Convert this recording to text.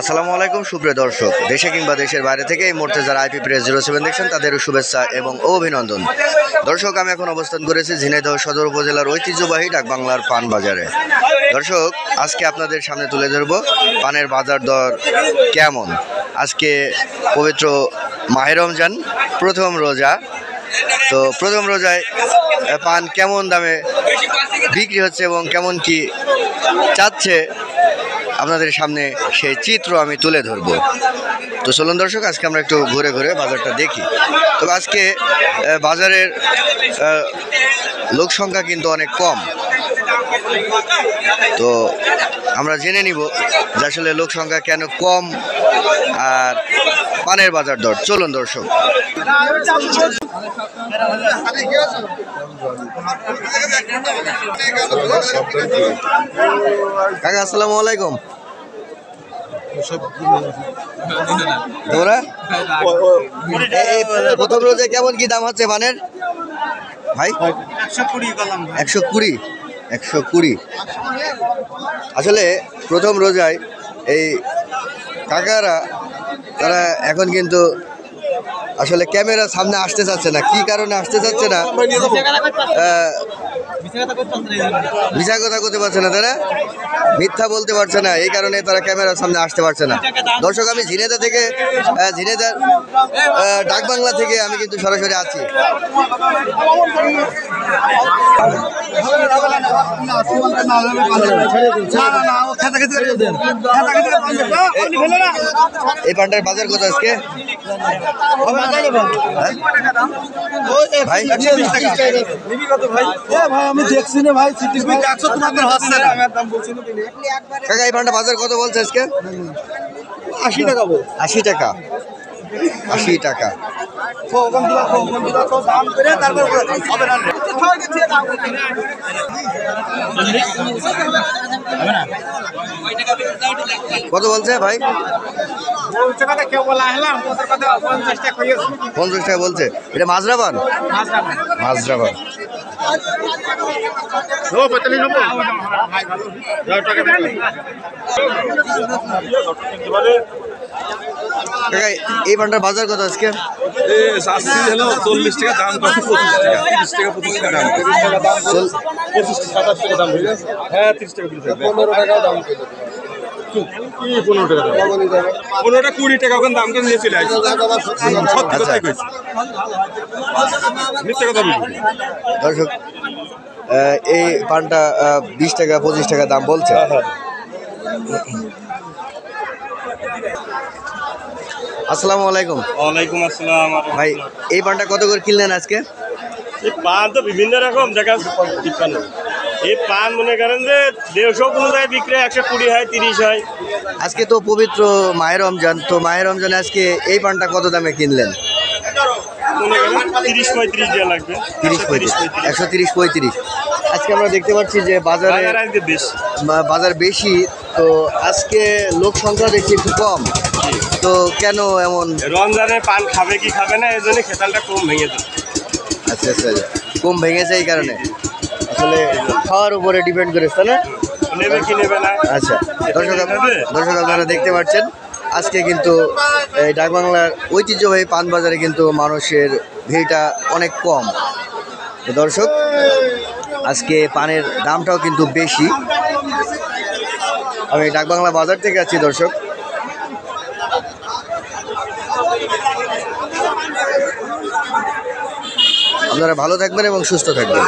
আসসালামু আলাইকুম সুপ্রিয় দর্শক, দেশে কিংবা দেশের বাইরে থেকে এই মুহূর্তে যারা আইপি প্রেস 07 দেখছেন তাদের শুভেচ্ছা এবং অভিনন্দন। দর্শক, আমি এখন অবস্থান করেছি ঝিনাইদহ সদর উপজেলার ঐতিহ্যবাহী ডাকবাংলার পান বাজারে। দর্শক, আজকে আপনাদের সামনে তুলে ধরব পানের বাজার দর কেমন। আজকে পবিত্র মাহে রমজান, প্রথম রোজা। তো প্রথম রোজায় পান কেমন দামে বিক্রি হচ্ছে এবং কেমন কি চাচ্ছে আপনাদের সামনে সেই চিত্র আমি তুলে ধরব। তো চলুন দর্শক, আজকে আমরা একটু ঘুরে ঘুরে বাজারটা দেখি। তবে আজকে বাজারের লোক সংখ্যা কিন্তু অনেক কম। তো আমরা জেনে নিব যে আসলে লোক সংখ্যা কেন কম আর পানের বাজার দর। চলুন দর্শক। কাকা আসসালামু আলাইকুম। প্রথম রোজে কেমন কি দাম হচ্ছে পানের ভাই? 120। আসলে প্রথম রোজায় এই কাকারা তারা এখন কিন্তু আসলে ক্যামেরার সামনে আসতে চাচ্ছে না। কি কারণে আসতে চাচ্ছে না? মিথ্যা কথা বলতে পারছে না, তারা মিথ্যা বলতে পারছে না, এই কারণে তারা ক্যামেরার সামনে আসতে পারছে না। দর্শক, আমি ঝিনাইদহ থেকে, ঝিনাইদহ ডাকবাংলা থেকে আমি কিন্তু সরাসরি আছি। এই পানটার বাজার কত আজকে ভাই? আমি দেখছি না ভাই, কাকা এই পানটা বাজার কত বলছে আজকে? 80 টাকা। 80 টাকা। 80 টাকা। কত বলছে ভাই? 50 টাকা বলছে। এটা মাজরা পান? মাজরা পান। এই পানটার বাজার কত আজকে? 40 টাকা দাম, 25 টাকা, 30 টাকা, 25 টাকা দাম, 30 টাকা দাম, 25 27 টাকা দাম হয়ে গেছে। হ্যাঁ 30 টাকা 15 টাকা দাম। কি 15 টাকা দাম? 15 টাকা 20 টাকা ওখানে দাম কেন নিয়ে চলে আসছে? সত্যি কথাই কইছি, মিথ্যা কথা বলছি। দর্শক, এই পানটা 20 টাকা 25 টাকা দাম বলছে। আসসালামু আলাইকুম। ওয়ালাইকুম আসসালাম ভাই, এই পানটা কত করে কিনলেন আজকে? এই পান তো বিভিন্ন রকম জায়গা বিজ্ঞান। এই পান মনে করেন যে 150 কোনো জায়গায় বিক্রি 120 হয়, 30 হয়। আজকে তো পবিত্র মাহে রমজান, তো মাহে রমজানে আজকে এই পানটা কত দামে কিনলেন? মনে করেন 30-35 দেওয়া লাগবে। 30-35, 130-35। আজকে আমরা দেখতে পাচ্ছি যে বাজারে বাজার বেশি, তো আজকে লোক সংখ্যা দেখছি একটু কম। তো কেন এমন? রমজানে পান খাবে কি খাবে না, এই জন্য খেতালটা কম ভেঙে দেয়। আচ্ছা আচ্ছা, কম ভেঙেছে এই কারণে। আসলে খাওয়ার উপরে ডিপেন্ড করেছে না, নেবে কি নেবে না। আচ্ছা দর্শক, আপনারা দেখতে পাচ্ছেন আজকে কিন্তু এই ডাকবাংলার ঐতিহ্যবাহী পান বাজারে কিন্তু মানুষের ভিড়টা অনেক কম। দর্শক, আজকে পানের দামটাও কিন্তু বেশি। আমি ডাকবাংলা বাজার থেকে আছি দর্শক। আপনারা ভালো থাকবেন এবং সুস্থ থাকবেন।